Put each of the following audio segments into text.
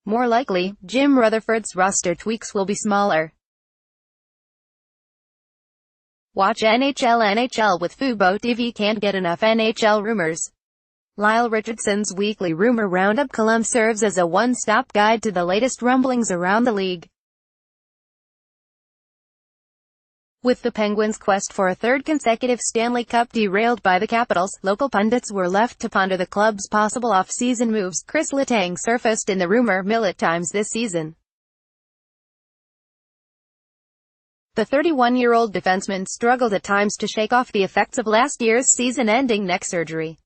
More likely, Jim Rutherford's roster tweaks will be smaller. Watch NHL with Fubo TV. Can't get enough NHL rumors. Lyle Richardson's weekly Rumor Roundup column serves as a one-stop guide to the latest rumblings around the league. With the Penguins' quest for a third consecutive Stanley Cup derailed by the Capitals, local pundits were left to ponder the club's possible off-season moves. Chris Letang surfaced in the rumor mill at times this season. The 31-year-old defenseman struggled at times to shake off the effects of last year's season-ending neck surgery.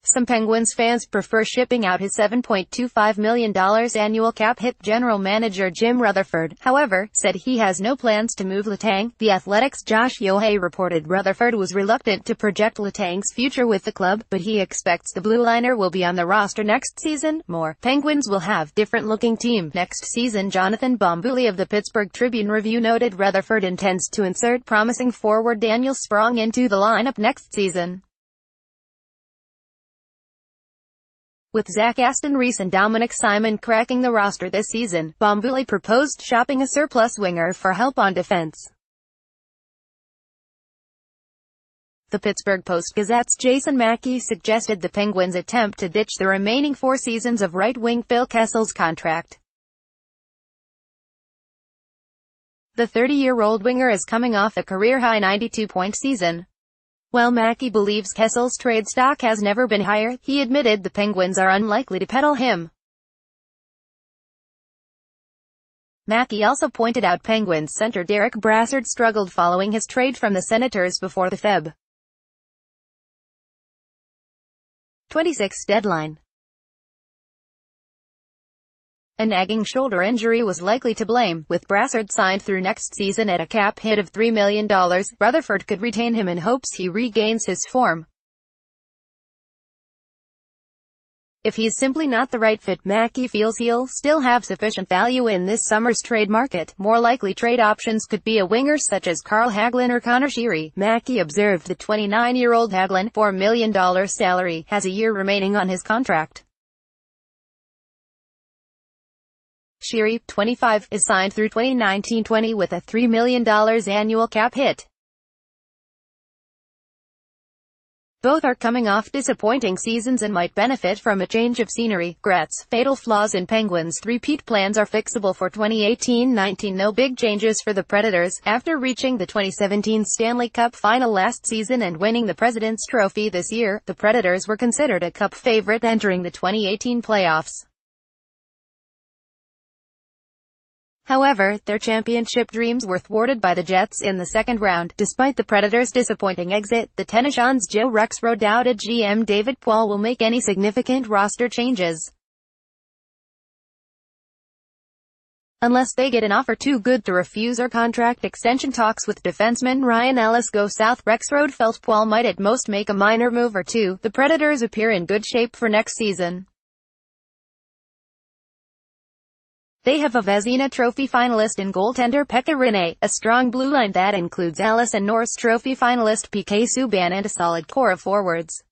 Some Penguins fans prefer shipping out his $7.25 million annual cap hit. General manager Jim Rutherford, however, said he has no plans to move Letang. The Athletic's Josh Yohei reported Rutherford was reluctant to project Letang's future with the club, but he expects the blue liner will be on the roster next season. More Penguins will have different-looking team next season. Jonathan Bombouli of the Pittsburgh Tribune-Review noted Rutherford intends to insert promising forward Daniel Sprong into the lineup next season. With Zach Aston Reese and Dominic Simon cracking the roster this season, Bombouli proposed shopping a surplus winger for help on defense. The Pittsburgh Post-Gazette's Jason Mackey suggested the Penguins attempt to ditch the remaining 4 seasons of right-wing Phil Kessel's contract. The 30-year-old winger is coming off a career-high 92-point season. While Mackey believes Kessel's trade stock has never been higher, he admitted the Penguins are unlikely to peddle him. Mackey also pointed out Penguins center Derek Brassard struggled following his trade from the Senators before the Feb. 26 deadline. A nagging shoulder injury was likely to blame, with Brassard signed through next season at a cap hit of $3 million. Rutherford could retain him in hopes he regains his form. If he's simply not the right fit, Mackey feels he'll still have sufficient value in this summer's trade market. More likely trade options could be a winger such as Carl Hagelin or Connor Sheary. Mackey observed the 29-year-old Hagelin, $4 million salary, has a year remaining on his contract. Sheary, 25, is signed through 2019-20 with a $3 million annual cap hit. Both are coming off disappointing seasons and might benefit from a change of scenery. Gratz, fatal flaws in Penguins' three-peat plans are fixable for 2018-19. No big changes for the Predators. After reaching the 2017 Stanley Cup final last season and winning the President's Trophy this year, the Predators were considered a Cup favorite entering the 2018 playoffs. However, their championship dreams were thwarted by the Jets in the second round. Despite the Predators' disappointing exit, the Tennesseans' Joe Rexrode doubted GM David Poile will make any significant roster changes unless they get an offer too good to refuse or contract extension talks with defenseman Ryan Ellis go south. Rexrode felt Poile might at most make a minor move or two. The Predators appear in good shape for next season. They have a Vezina Trophy finalist in goaltender Pekka Rinne, a strong blue line that includes Ellis and Norris Trophy finalist PK Subban, and a solid core of forwards.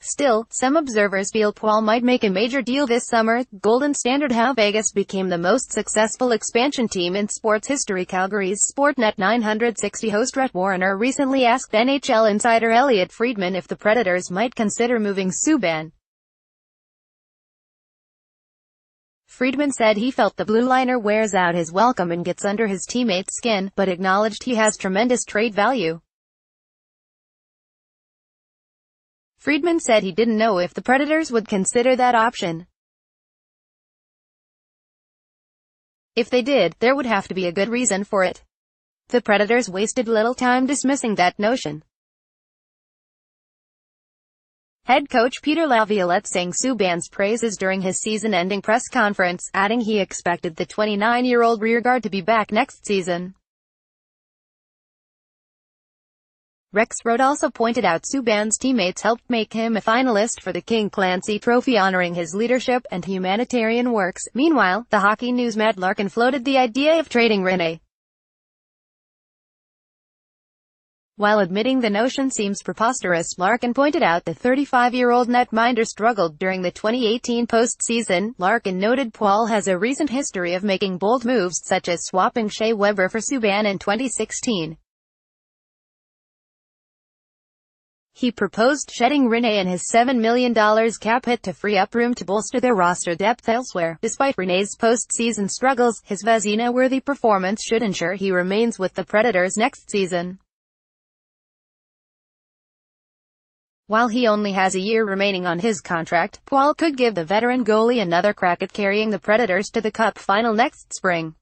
Still, some observers feel Poile might make a major deal this summer. Golden Standard: how Vegas became the most successful expansion team in sports history. Calgary's Sportnet 960 host Rhett Warrener recently asked NHL insider Elliot Friedman if the Predators might consider moving Subban. Friedman said he felt the blue liner wears out his welcome and gets under his teammates' skin, but acknowledged he has tremendous trade value. Friedman said he didn't know if the Predators would consider that option. If they did, there would have to be a good reason for it. The Predators wasted little time dismissing that notion. Head coach Peter Laviolette sang Subban's praises during his season-ending press conference, adding he expected the 29-year-old rearguard to be back next season. Rexrode also pointed out Subban's teammates helped make him a finalist for the King Clancy Trophy, honoring his leadership and humanitarian works. Meanwhile, the Hockey News' Matt Larkin floated the idea of trading Rinne. While admitting the notion seems preposterous, Larkin pointed out the 35-year-old netminder struggled during the 2018 postseason. Larkin noted Paul has a recent history of making bold moves, such as swapping Shea Weber for Subban in 2016. He proposed shedding Rinne and his $7 million cap hit to free up room to bolster their roster depth elsewhere. Despite Rinne's postseason struggles, his Vezina-worthy performance should ensure he remains with the Predators next season. While he only has a year remaining on his contract, Paul could give the veteran goalie another crack at carrying the Predators to the Cup final next spring.